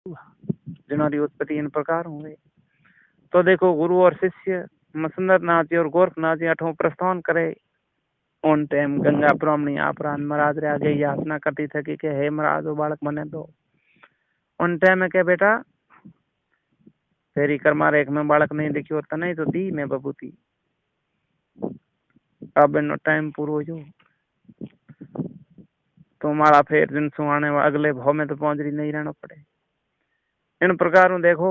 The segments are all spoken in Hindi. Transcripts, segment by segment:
जिन्होंने उत्पत्ति इन प्रकार हुए। तो देखो गुरु और शिष्य मसुंदर नाथ जी और गोरखनाथ जी अठों प्रस्थान करे। उन टाइम गंगा ब्राह्मणी आपरान महाराज रे आगे याचना करती थी कि हे महाराज वो बालक मने दो। उन टाइम में क्या बेटा फेरी कर मारे एक में बालक नहीं दिखियो तने तो दी मैं बबूती। अब इन टाइम पूरो जो तो मारा फेर दिन सुहाने अगले भाव में तो पहुंच रही नहीं रहना पड़े। इन प्रकार देखो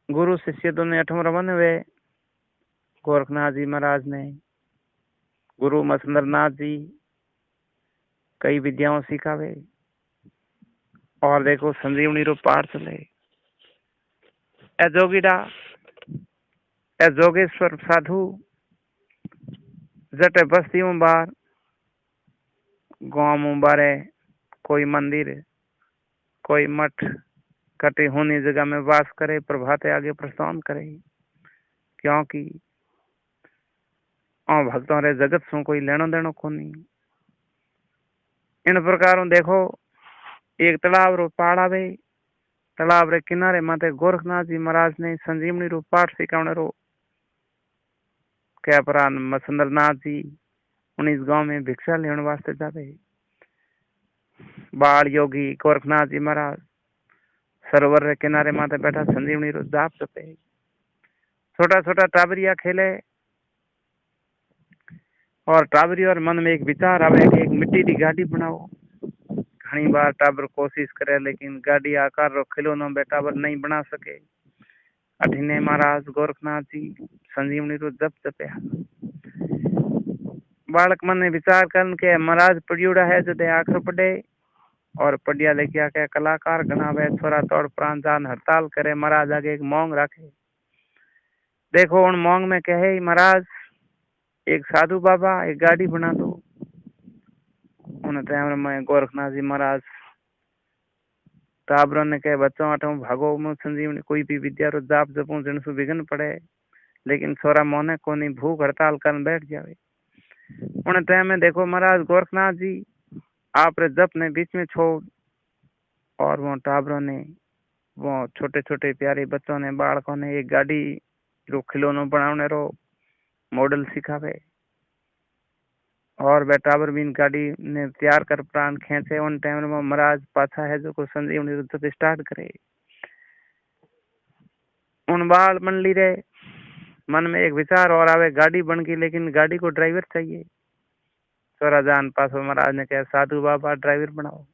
गुरु शिष्य दोनों अठम रवन वे गोरखनाथ जी महाराज ने गुरु मसुंदर नाथ जी कई विद्याओं सिखावे। और देखो संजीवनी रूप पाठ चले ए जोगीडा ए जोगेश्वर साधु जटे बस्ती बार गांव बारे कोई मंदिर कोई मठ कटे होने जगह में वास करे प्रभाते आगे प्रस्थान करे। क्योंकि भक्तों रे जगत सु कोई लेनो देनो को नहीं। इन प्रकार देखो एक तालाब रो पहाड़ आवे तालाब रे किनारे माते गोरखनाथ जी महाराज ने संजीवनी रो पाठ सिखावने रो क्या प्राण मसुंदर नाथ जी उन्नीस गांव में भिक्षा लेने वास्ते जावे। बाल योगी गोरखनाथ जी महाराज सरोवर रे किनारे माते बैठा संजीवनी रो जाप जपे। छोटा छोटा टाबरिया खेले और टाबरी और मन में एक विचार आवे कि एक मिट्टी की गाड़ी बनाओ। घनी बार टाबर कोशिश करे लेकिन गाड़ी आकार रो खिलौना टाबर नहीं बना सके। अठिने महाराज गोरखनाथ जी संजीवनी रो जप जपे। बालक मन ने विचार कर के महाराज पड़ियोड़ा है जो आखिर पड़े और पढ़िया लिखिया के कलाकार गणावे छोरा तोड़ प्राण जान हड़ताल करे। महाराज आगे एक मोंग रखे। देखो उन मोंग में कहे महाराज एक साधु बाबा एक गाड़ी बना दो। उन टाइम में गोरखनाथ जी महाराज टाबरों ने कहे बच्चों अठो भागो में संजीवनी कोई भी विद्या रो जाप जपू जिनसु विघ्न पड़े। लेकिन छोरा मोने को नहीं भूख हड़ताल कर बैठ जावे। उन टाइम में देखो महाराज गोरखनाथ जी आप रे जप ने बीच में छोड़ और वो टाबरों ने वो छोटे छोटे प्यारे बच्चों ने बालकों ने एक गाड़ी रो खिलौनो बनाने रो मॉडल सिखावे। और टाबर भी गाड़ी ने तैयार कर प्राण खेचे। उन टाइम में महाराज पाछा है जो को संजीवनी जब स्टार्ट करे। उन बाल मंडली रे मन में एक विचार और आवे गाड़ी बन गई लेकिन गाड़ी को ड्राइवर चाहिए। छोरा जान पासो महाराज ने कहा साधु बाबा ड्राइवर बनाओ।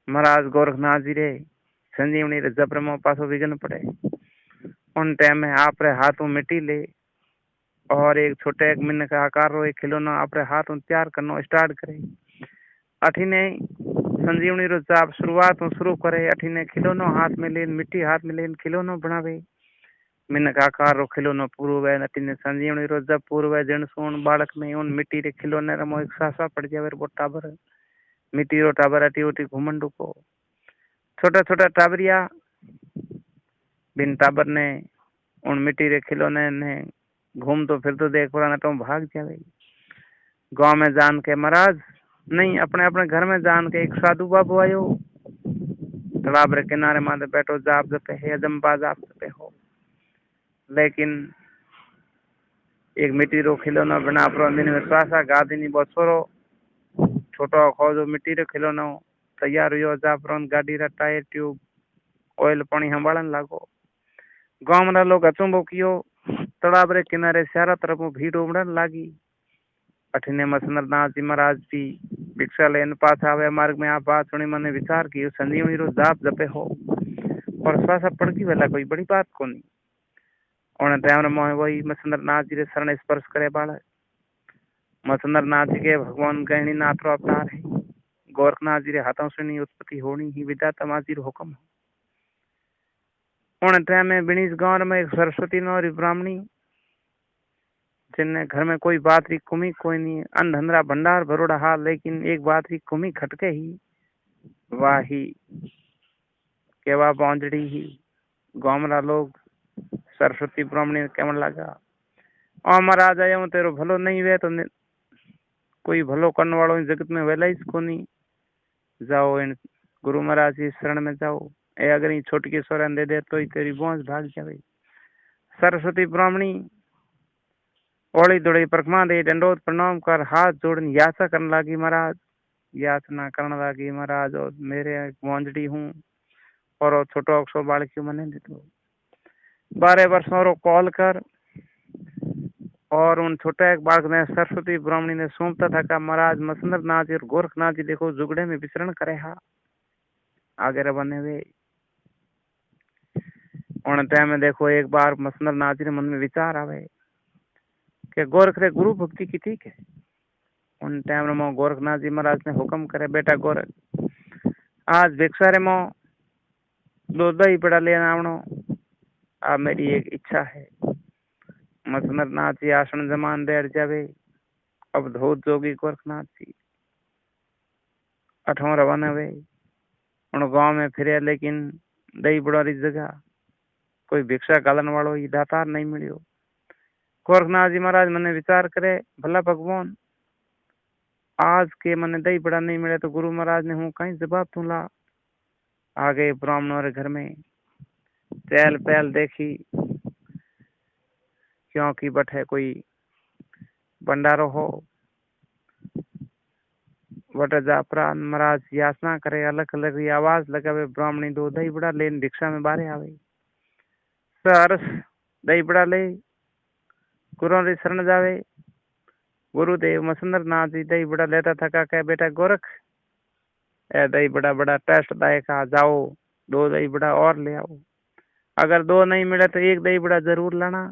महाराज गोरखनाथ जी रे संजीवनी रे जबरमो पासो विघ्न पड़े। उन टाइम में आप रे हाथों मिट्टी ले और एक छोटे एक मिन्न का आकार रो एक खिलौना आप रे हाथों तैयार करना स्टार्ट करे। अठीने संजीवनी रो जाप शुरुआत शुरू करे। अठीने खिलौनो हाथ में लेन मिट्टी हाथ में लेन खिलौनो बनावे। मिन्न का आकार रो खिलौनो पूरो वे अठीने संजीवनी रो जब पूरो वे जन सोन बालक में उन मिट्टी रे खिलौने रमो एक सासा पड़ जावे वो टाबर मिट्टी रो टाबर अटी उठी घुमंडू को छोटा छोटा टाबरिया बिन टाबर ने उन मिट्टी रे खिलौने ने घूम तो फिर तो देख पुराना तो भाग जावे। गांव में जान के महाराज नहीं अपने अपने घर में जान के एक साधु बाबू आयो तालाब रे किनारे माथे बैठो जाप जपे हे जम्पा जाप जपे हो। लेकिन एक मिट्टी रो खिलौना बना पर दिन में श्वासा गादी बहुत छोरो छोटो खो जो मिट्टी रे खिलौना तैयार हुई जाप गाड़ी रा टायर ट्यूब ऑयल पानी संभालन लागो। गांव में लोग अचंबो कियो तालाब रे किनारे सारा तरफ भीड़ उमड़न लागी। अठिने मसुंदर नाथ जी महाराज भी भिक्षा लेन पास आवे। मार्ग में आप बात सुनी मैंने विचार की संजीवनी रो जाप जपे हो और श्वासा पड़की वाला कोई बड़ी बात को नहीं। उन्हें टाइम में वही मसुंदर नाथ जी रे शरण स्पर्श करे बालक मसुंदर नाथ जी के भगवान गहनी नाथ रो अवतार है। गोरखनाथ जी रे हाथों से नहीं उत्पत्ति होनी ही विधाता माजी रो हुक्म। उन टाइम में बिनीस गांव में एक सरस्वती नौरी ब्राह्मणी जिनने घर में कोई बात री कुमी कोई नहीं अंधंधरा भंडार भरोड़ा हाल लेकिन एक बात री कुमी खटके ही वाही केवा बांझड़ी ही गांवरा लोग सरस्वती ब्राह्मणी केवन लगा और महाराज आया तेरो भलो नहीं वे तो कोई भलो करने वालों जगत में वेला ही कोनी जाओ इन गुरु महाराज की शरण में जाओ। ए अगर ये छोटकी सोरन दे दे तो ही तेरी बोझ भाग जावे। सरस्वती ब्राह्मणी ओली दौड़ी परिक्रमा दे दंडोत प्रणाम कर हाथ जोड़न याचना करने लगी। महाराज याचना करने लगी, महाराज और मेरे मोंजड़ी हूँ और छोटो अक्षो बालकी मने दे दो 12 वर्षों रो कॉल कर। और उन छोटा एक बालक ने सरस्वती ब्राह्मणी ने सौंपता था का महाराज मसंदर नाथ जी और गोरखनाथ जी देखो जुगड़े में विचरण करे हा आगे बने हुए। उन टाइम में देखो एक बार मसंदर नाथ जी ने मन में विचार आवे कि गोरख रे गुरु भक्ति की ठीक है। उन टाइम में गोरखनाथ जी महाराज ने हुक्म करे, बेटा गोरख आज भिक्षा रे मो दो दही बड़ा लेना आवनो, आ मेरी एक इच्छा है। मसंदर नाथ जी आसन जमान बैठ जावे। अब धोत जोगी गोरखनाथ जी 8वां रवाना हुए। उन गांव में फिरे लेकिन दही बड़ारी जगह कोई भिक्षा गालन वालों ही दातार नहीं मिलियो। गोरखनाथ जी महाराज मैंने विचार करे भला भगवान आज के मैंने दही बड़ा नहीं मिले तो गुरु महाराज ने हूँ कहीं जवाब तू ला। आ गए ब्राह्मणों के घर में चहल पहल देखी क्योंकि बटे कोई भंडारो हो बटे जापरा महाराज याचना करे अलग अलग आवाज लगावे। ब्राह्मणी दो दही बड़ा लेन भिक्षा में बारे आवे। सरस दही बड़ा ले गुरु री शरण जावे। गुरुदेव मसंदर नाथ जी दही बड़ा लेता था का कहे बेटा गोरख ए दही बड़ा बड़ा टेस्ट दायक आ जाओ 2 दही बड़ा और ले आओ। अगर 2 नहीं मिले तो 1 दही बड़ा जरूर लाना।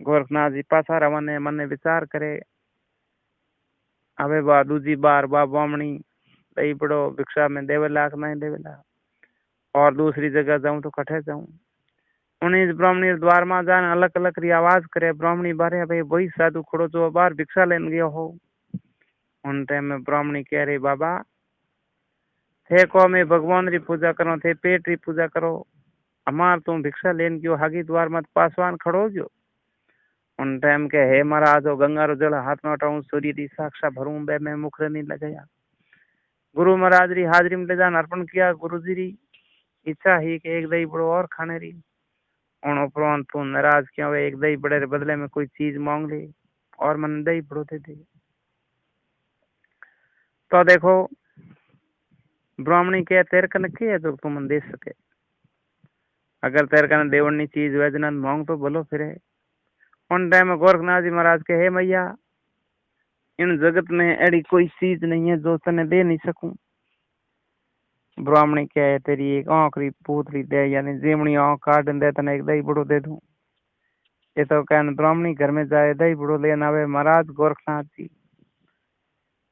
गोरखनाथ जी पासा रवाने मन विचार करे अबे बा दूजी बार बा ब्राह्मणी दही बड़ो भिक्षा में देवेला नहीं देवेला और दूसरी जगह जाऊं तो कठे जाऊं। उन्हीं ब्राह्मणी द्वार में जान अलग अलग री आवाज करे। ब्राह्मणी बारे भाई वही साधु खड़ो जो बार भिक्षा लेन गया हो। उन टाइम में ब्राह्मणी कह रही बाबा थे को मैं भगवान री पूजा करो थे पेट री पूजा करो हमार तुम भिक्षा लेन गयो हागी द्वार मत पासवान खड़ो जो। उन टाइम के हे महाराज गंगा रो जल हाथ में उठाऊं सूर्य री साक्षा भरूं बे मैं मुख नहीं लगाया। गुरु महाराज री हाजरी में ले जान अर्पण किया। गुरु जी री इच्छा ही कि एक दही बड़ो और खाने री। उन उपरांत तू नाराज क्यों एक दही बड़े रे बदले में कोई चीज मांग ले और मन दही बड़ो दे दे। तो देखो ब्राह्मणी के तेरे कन के है जो तुम मन दे सके। अगर तेरे कन देवनी चीज वैजनाथ मांग तो बोलो फिरे। उन टाइम में गोरखनाथ जी महाराज के हे मैया इन जगत में ऐसी कोई चीज नहीं है जो तने दे नहीं सकूं। ब्राह्मणी क्या है तेरी एक आंखरी पूतली दे यानी जेमनी आंख काट दे तने एक दही बड़ो दे दूं। ये तो कहन ब्राह्मणी घर में जाए दही बड़ो लेना आवे। महाराज गोरखनाथ जी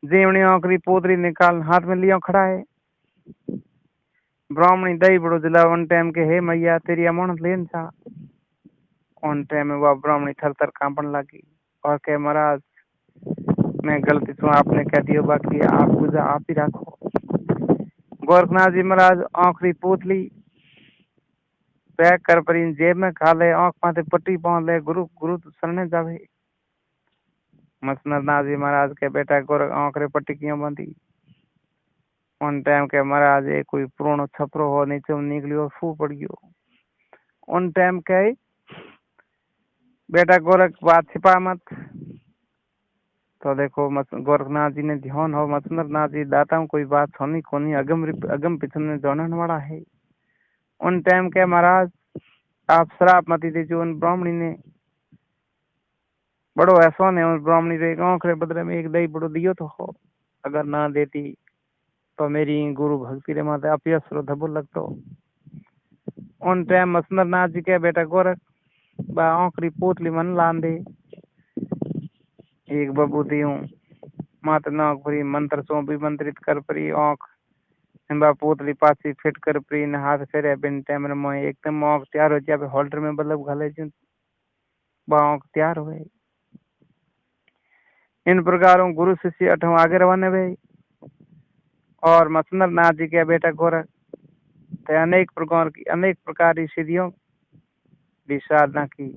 जेमनी आंखरी पूतली निकाल हाथ में लिया खड़ा है। ब्राह्मणी दही बड़ो जिला वन टाइम के हे मैया तेरी अमानत लेन था। उन टाइम में वह ब्राह्मणी थर थर कांपन लगी और कहे महाराज मैं गलती से आपने कह दिया बाकी आप पूजा आप ही रखो। गोरखनाथ जी महाराज आंखरी पूतली पैक कर पर इन जेब में खा ले आंख माथे पट्टी बांध ले गुरु गुरु शरणे जावे। मसंदर नाथ जी महाराज के बेटा गोरख आंख रे पट्टी क्यों बांधी। उन टाइम के महाराज ये कोई पुरानो छपरो हो नीचे निकलियो फू पड़ गयो। उन टाइम के बेटा गोरख बात छिपा मत। तो देखो गोरखनाथ जी ने ध्यान हो मसंदर नाथ जी दाता कोई बात होनी कोनी अगम पिछन में जानने वाला है। उन टाइम के महाराज आप श्राप मती दीजिए। उन ब्राह्मणी ने बड़ो ऐसा ने उन ब्राह्मणी रे आंख रे बदले में एक दही बड़ो दियो तो हो। अगर ना देती तो मेरी गुरु भक्ति रे माते अपयस रो धबो लगतो। उन टाइम मसंदर नाथ जी के बेटा गोरख बा आंखरी पोतली मन लान दे एक बबूती हूँ मात नाक परी मंत्र सो भी मंत्रित कर परी आंख हिंबा पोतली पासी फिट कर परी ने हाथ फेरे बिन टाइम रे मोय एकदम आंख तैयार हो जावे होल्डर में बल्ब घाले जो बा आंख तैयार हुए। इन प्रकार गुरु शिष्य 8वां आगे रवाने हुए और मसंदर नाथ जी के बेटा गोरख अनेक प्रकार की सिद्धियों की साधना की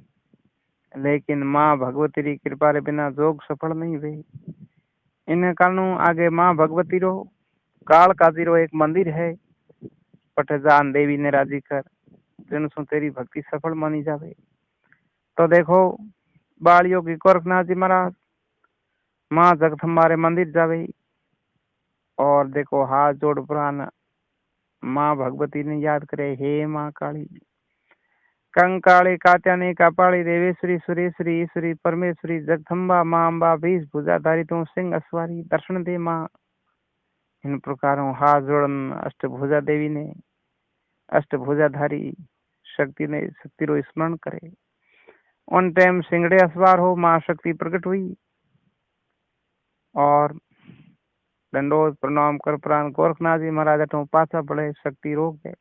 लेकिन माँ भगवती री कृपा रे बिना जोग सफल नहीं हुए। इन कारण आगे माँ भगवती रो काल काजीरो एक मंदिर है, पटे जान देवी ने राजी कर, जिनसु तेरी भक्ति सफल मानी जावे। तो देखो बालियों की गोरखनाथ जी महाराज माँ जगदम्बा मंदिर जावे, और देखो हाथ जोड़ पुराण माँ भगवती ने याद करे, हे माँ काली कंकाली कात्यानी कापाली देवेश्वरी सुरेश्वरी ईश्वरी परमेश्वरी जगदम्बा माँ अम्बा बीस भुजाधारी तुम सिंह अस्वारी दर्शन दे माँ। इन प्रकारों हाथ जोड़न अष्टभुजा देवी ने, अष्टभुजाधारी शक्ति ने शक्ति रो स्मरण करे। उन टाइम सिंगड़े असवार हो माँ शक्ति प्रकट हुई, और दंडोत प्रणाम कर प्राण गोरखनाथ जी महाराज अठों पाछा पड़े, शक्ति रोक गए।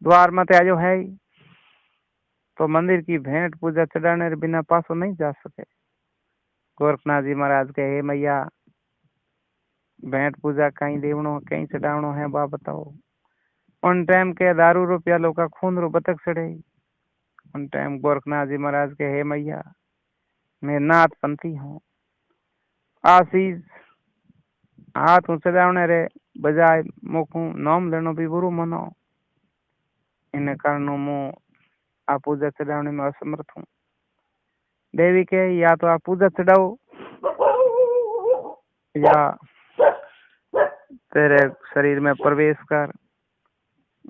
द्वार मत आजो है, तो मंदिर की भेंट पूजा चढ़ाने बिना पासो नहीं जा सके। गोरखनाथ जी महाराज के, हे मैया भेंट पूजा कहीं देवणो कहीं चढ़ावणो है बा बताओ। उन टाइम के दारू रुपया लोग का खून रो बतक चढ़े। उन टाइम गोरखनाथ जी महाराज के, हे मैया मैं नाथ पंथी हूँ, आशीष हाथ चढ़ावने रे बजाय मोकू नाम लेनो भी बुरो मनो। इन कारण मु आ पूजा चढ़ाने में असमर्थ हूँ। देवी के, या तो आप पूजा चढ़ाओ या तेरे शरीर में प्रवेश कर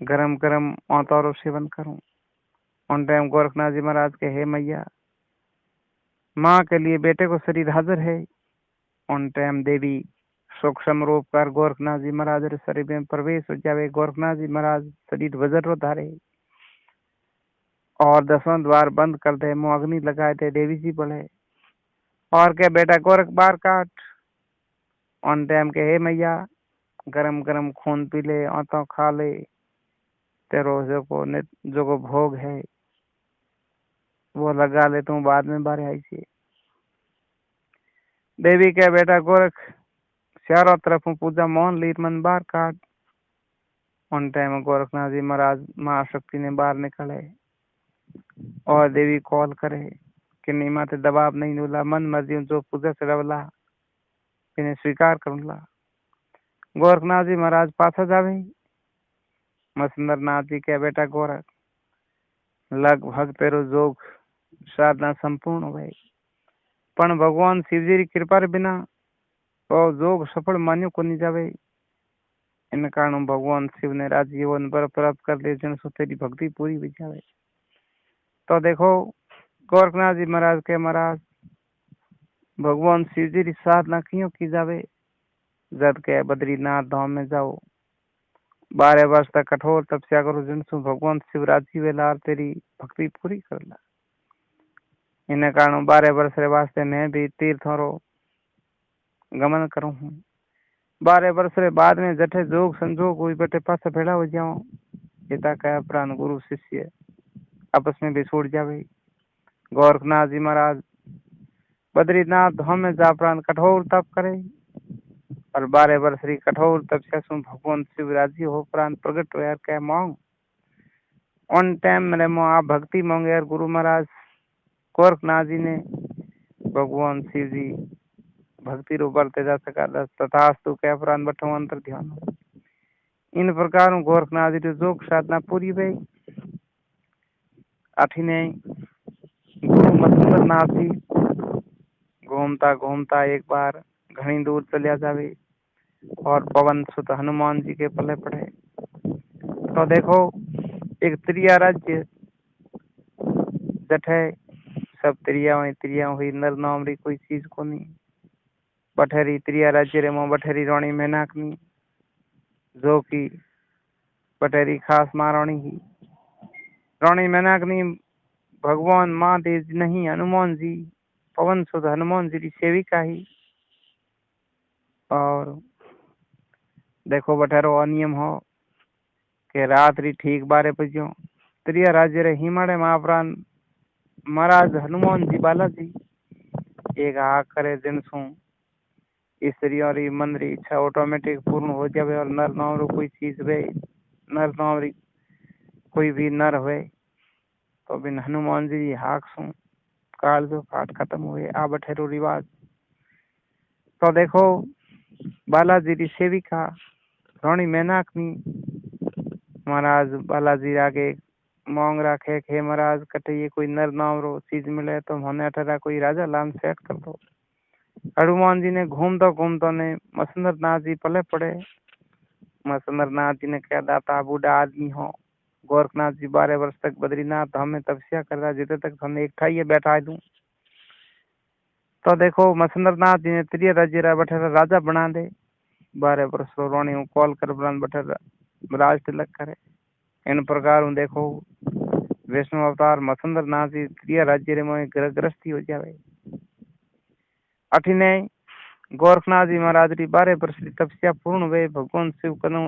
गरम गरम औतारो सेवन करूं। उन टाइम गोरखनाथ जी महाराज के, हे मैया माँ के लिए बेटे को शरीर हाजिर है। उन टाइम देवी सूक्ष्म रूप कर गोरखनाथ जी महाराज रे शरीर में प्रवेश हो जावे। गोरखनाथ जी महाराज शरीर वज्र रो धारे, और 10वां द्वार बंद कर दे, मुँह अग्नि लगाए दे। देवी जी बोले, और क्या बेटा गोरख बार काट। उन टाइम के, हे मैया गरम गरम खून पी ले, औतो खा ले, तेरो जो को भोग है वो लगा ले, तू बाद में बाहर आई सी। देवी के, बेटा गोरख चारों तरफ पूजा मोहन लीर मन बाहर काट। उन टाइम गोरखनाथ जी महाराज महाशक्ति ने बाहर निकले, और देवी कॉल करे कि नहीं माते दबाव नहीं दूला, मन मर्जी जो पूजा चढ़ावला इन्हें स्वीकार करूंला। गोरखनाथ जी महाराज पाछा जावे। मसंदर नाथ जी के, बेटा गोरख लगभग तेरो जोग साधना संपूर्ण हो गई, पण भगवान शिवजी की कृपा बिना तो जोग सफल मान्यो को नहीं जावे। इन कारण भगवान शिव ने राजजीवन बर प्राप्त कर ले, जन सो तेरी भक्ति पूरी हो जावे। तो देखो गोरखनाथ जी महाराज के, महाराज भगवान शिव जी की साधना क्यों की जावे। जद के बद्रीनाथ धाम में जाओ, 12 वर्ष तक कठोर तपस्या करो, जिनसु भगवान शिवराज जी वेला तेरी भक्ति पूरी कर ला। इन कारण 12 वर्ष रे वास्ते मैं भी तीर्थों गमन करूं हूँ। 12 वर्ष रे बाद में जठे जोग संजोग हुई बटे पास भेड़ा हो जाओ। पिता का प्राण गुरु शिष्य आपस में भी छूट जावे। गोरखनाथ जी महाराज बद्रीनाथ धाम में जा प्राण कठोर तप करे, और 12 वर्ष री कठोर तपस्या सुन भगवान शिव राजी हो प्राण प्रकट हो यार कह मांग। उन टाइम मेरे आप भक्ति मांगे यार गुरु महाराज गोरखनाथ जी ने भगवान शिव जी भक्ति रो बढ़ते जा सका तथास्तु कह प्राण बठो अंतर ध्यान। इन प्रकार गोरखनाथ जी जोग साधना पूरी भई। अठिने गुरु मसंदर नाथ जी घूमता घूमता एक बार घनी दूर चलिया जावे, और पवन सुत हनुमान जी के पल्ले पड़े। तो देखो एक त्रिया राज्य जठे सब त्रिया हुई नर नाम री कोई चीज को नहीं। बठेरी त्रिया राज्य रे मों बठेरी रानी मैनाकनी, जो की बठेरी खास महारानी ही। रानी मैनाकनी भगवान महादेव जी नहीं, हनुमान जी पवन सुत हनुमान जी की सेविका ही। और देखो बठेरो अनियम हो कि रात्रि ठीक 12 बजे त्रिया राज्य रे हिमाड़े महाप्राण महाराज हनुमान जी बालाजी एक आ करे, जिनसू स्त्रियों री मन री इच्छा ऑटोमेटिक पूर्ण हो जावे, और नर नाम रो कोई चीज वे नर नाम री कोई भी नर हुए तो बिन हनुमान जी हाक सू काल जो काट खत्म हुए। आ बठेरो रिवाज। तो देखो बालाजी री सेविका रोणी मैनाकनी महाराज बालाजी आगे मोंग राखे हे महाराज कटे ये कोई नर नाम रो चीज मिले तो हमने अठरा कोई राजा लाम सेट कर दो। हनुमान जी ने घूमतो ने मसंदर नाथ जी पले पड़े। मसंदर नाथ जी ने कहा दाता बूढ़ा आदमी हो, गोरखनाथ जी 12 वर्ष तक बद्रीनाथ धाम में तपस्या कर रहा, जितने तक हमने एक ठाइये बैठा दूं। तो देखो मसंदर नाथ जी ने त्रिय राज्य बैठे राजा बना दे। 12 वर्ष रोणी कॉल कर बैठे राज तिलक करे। इन प्रकार देखो विष्णु अवतार मसंदर नाथ जी त्रिय राज्य में ग्रस्ती हो जावे। अठिने गोरखनाथ जी महाराज की 12 वर्ष की तपस्या पूर्ण हुए। भगवान शिव कनु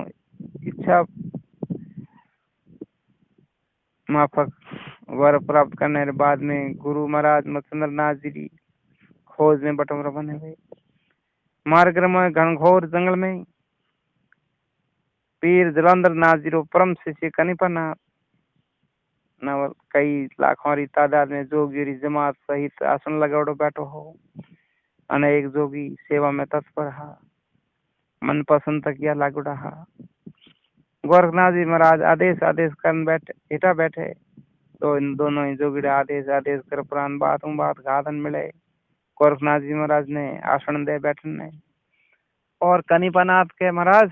इच्छा माफक वर प्राप्त करने के बाद में गुरु महाराज मत्स्येंद्र नाथ जी की खोज में बटम बने हुए। मार्ग में घनघोर जंगल में पीर जलंधर नाथ जी रो परम शिष्य कनिपा नाथ नवल कई लाखों री तादाद में जोगी जमात सहित आसन लगावड़ो बैठो हो। अनेक जोगी सेवा में तत्पर हा, मन पसंद तकिया लागुड़ा हा। गोरखनाथ जी महाराज आदेश कर बैठे हेठा बैठे तो इन दोनों ही जोगी आदेश कर प्राण बात गाधन मिले। गोरखनाथ जी महाराज ने आसन दे बैठने और कनिपानाथ के महाराज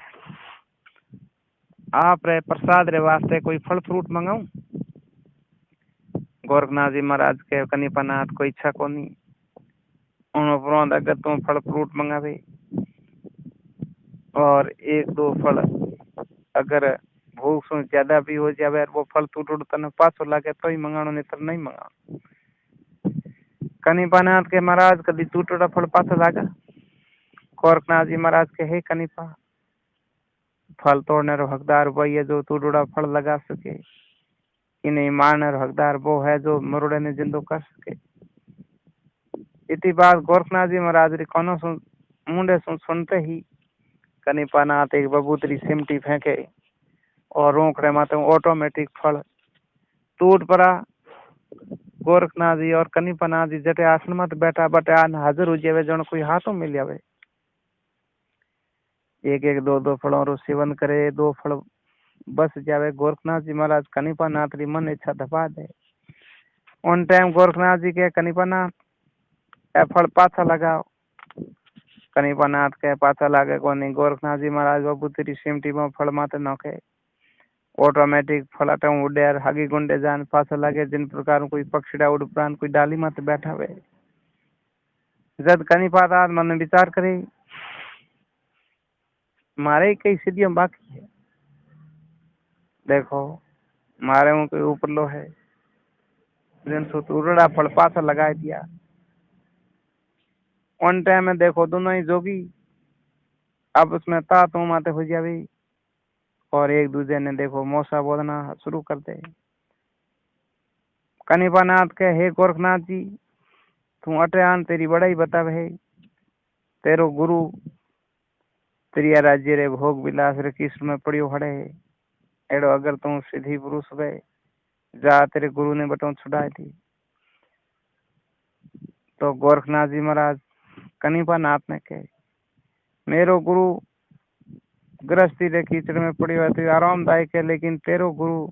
आप रे प्रसाद रे वास्ते कोई फल फ्रूट मंगाऊं। गोरखनाथ जी महाराज के कनिपानाथ कोई इच्छा को नहीं। उन्होंने अगर तुम फल फ्रूट मंगावे और 1-2 फल अगर भूख से ज्यादा भी हो जावे वो फल टूट तने पाछो लागे तो ही मंगाणो, नहीं तो नहीं मंगाणो। कनिपानाथ के महाराज कभी टूटोड़ा फल पाछो लागा। गोरखनाथ जी महाराज के हे कनिपा फल तोड़ने रो हकदार वही है जो टूटोड़ा फल लगा सके। इन्हें मारने रो हकदार वो है जो मरुड़े ने जिंदो कर सके। इतनी बात गोरखनाथ जी महाराज री कोनो मुंडे सुनते ही कनिपानाथ एक बबूतरी सिमटी फेंके और रोकड़े माते ऑटोमेटिक फल टूट पड़ा। गोरखनाथ जी और कनिपानाथ जी जटे आसन मत बैठा बटे आन हाजिर हो जावे जन कोई हाथों मिल जावे। 1-1 2-2 फलों रो सेवन करे, 2 फल बस जावे। गोरखनाथ जी महाराज कनिपानाथ री मन इच्छा दबा दे। उन टाइम गोरखनाथ जी के कनिपानाथ ए फल पाछा लगाओ। कनिपानाथ के पाछा लागे कोनी। गोरखनाथ जी महाराज बबूतरी सिमटी में फल माते नौके ऑटोमेटिक फलाटा उड़े और हागी गुंडे जान पाछा लागे। जिन प्रकार कोई पक्षीड़ा उड़ प्रांत कोई डाली माते बैठा हुए। जब कनिपानाथ मन विचार करे मारे कई सिद्धियां बाकी है, देखो मारे हूँ कोई ऊपर लो है जिन सो उड़ड़ा फल पाछा लगा दिया। उन टाइम में देखो दोनों ही जोगी अब उसमें तातों माते हो जावी और एक दूसरे ने देखो मौसा बोलना शुरू कर दे। कनिपानाथ के हे गोरखनाथ जी तू अटे आन तेरी बड़ाई बतावे। तेरो गुरु त्रिया राज्य रे भोग विलास रे कृष्ण में पड़ियो हड़े। एड़ो अगर तू सिद्धि पुरुष वे जा तेरे गुरु ने बटों छुड़ाई थी। तो गोरखनाथ जी महाराज कनिपानाथ ने कहे मेरो गुरु गृहस्थी रे कीचड़ में पड़ियो है तो आरामदायक है, लेकिन तेरो गुरु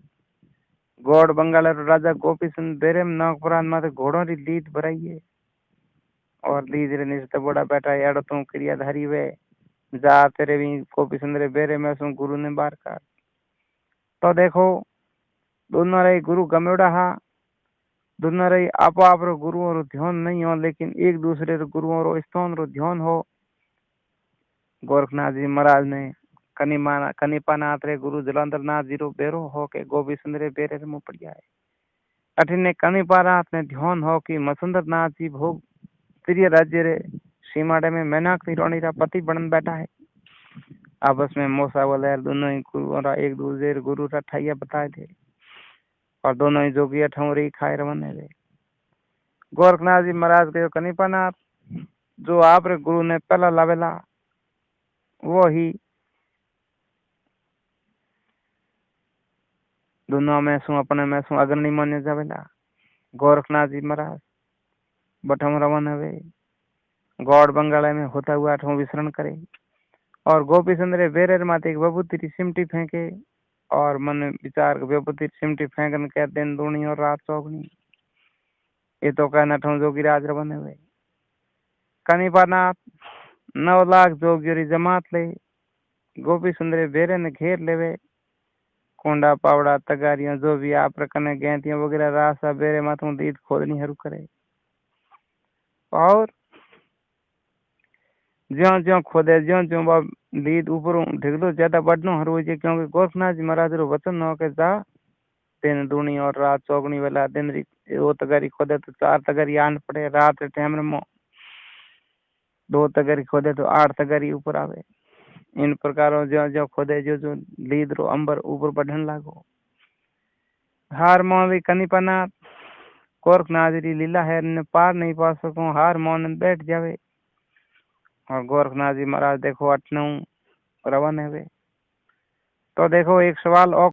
गौड़ बंगाल राजा गोपी चंद बेरे में नागपुरान माथे घोड़ों री लीद भराई है और लीद रे निश्चित बड़ा बैठा है। एड़ो तू क्रियाधारी वे जा तेरे भी गोपी चंद रे बेरे में सु गुरु ने बार काट। तो देखो दोनों रे गुरु गमेड़ा हा, दोनों रे आप रो गुरुओं रो ध्यान नहीं हो, लेकिन एक दूसरे रो गुरुओं रो स्थान रो ध्यान हो। गोरखनाथ जी महाराज ने कनिपानाथ रे गुरु जलंधर नाथ जी रो बेरो हो के गोपी चंद रे बेरे रे मुंह पड़िया है। अठिने कनिपानाथ ने ध्यान हो कि मसंदर नाथ जी भोग त्रिय राज्य रे सीमाड़े में मैनाक रोणी रा पति बन बैठा है। आपस में मोसा बोले दोनों ही गुरु एक दूसरे गुरु रा ठाइया बताए थे और दोनों ही जोगिया ठौरी खाए रवाने थे। गोरखनाथ जी महाराज के कनिपानाथ जो आप रे गुरु ने पहला लावेला वो ही दोनों में सु अपने में सु अग्रणी मान्य जावेला। गोरखनाथ जी महाराज बठम रवन हवे गौड़ बंगाला में होता हुआ ठो विचरण करे। और गोपी चंद्र बेरेर माते एक बबूती सिमटी फेंके और मन विचार बबूती सिमटी फेंकन के दिन दूनी और रात चौगनी। ये तो कहना ठो जोगी राज बने हुए कनी पानाथ 9 लाख जोगियोरी जमात ले गोपी सुंदरे बेरे ने घेर लेवे। कोंडा पावड़ा तगारियां जो भी आप रखने गेंतियां वगैरह रास्ता बेरे माथों दीद खोदनी हरू करे और ज्यो ज्यो खोदे ज्यो ज्यो लीद ऊपर ढिगलो ज्यादा बढ़नो हर हो क्योंकि गोरखनाथ जी महाराज रो वचन हो के जा दिन दूनी और रात चौगनी वाला दिन वो तगारी खोदे तो 4 तगारी आन पड़े रात टाइम में 2 तगारी खोदे तो 8 तगारी ऊपर आवे। इन प्रकारों जो जो खोदे जो लीद रो अंबर ऊपर बढ़न लागो। हार मों भी कनीपना गोरखनाथ जी लीला है ने पार नहीं पा सको हार मोन बैठ जावे और गोरखनाथ जी महाराज देखो 8-9 रवन है वे। तो देखो एक सवाल और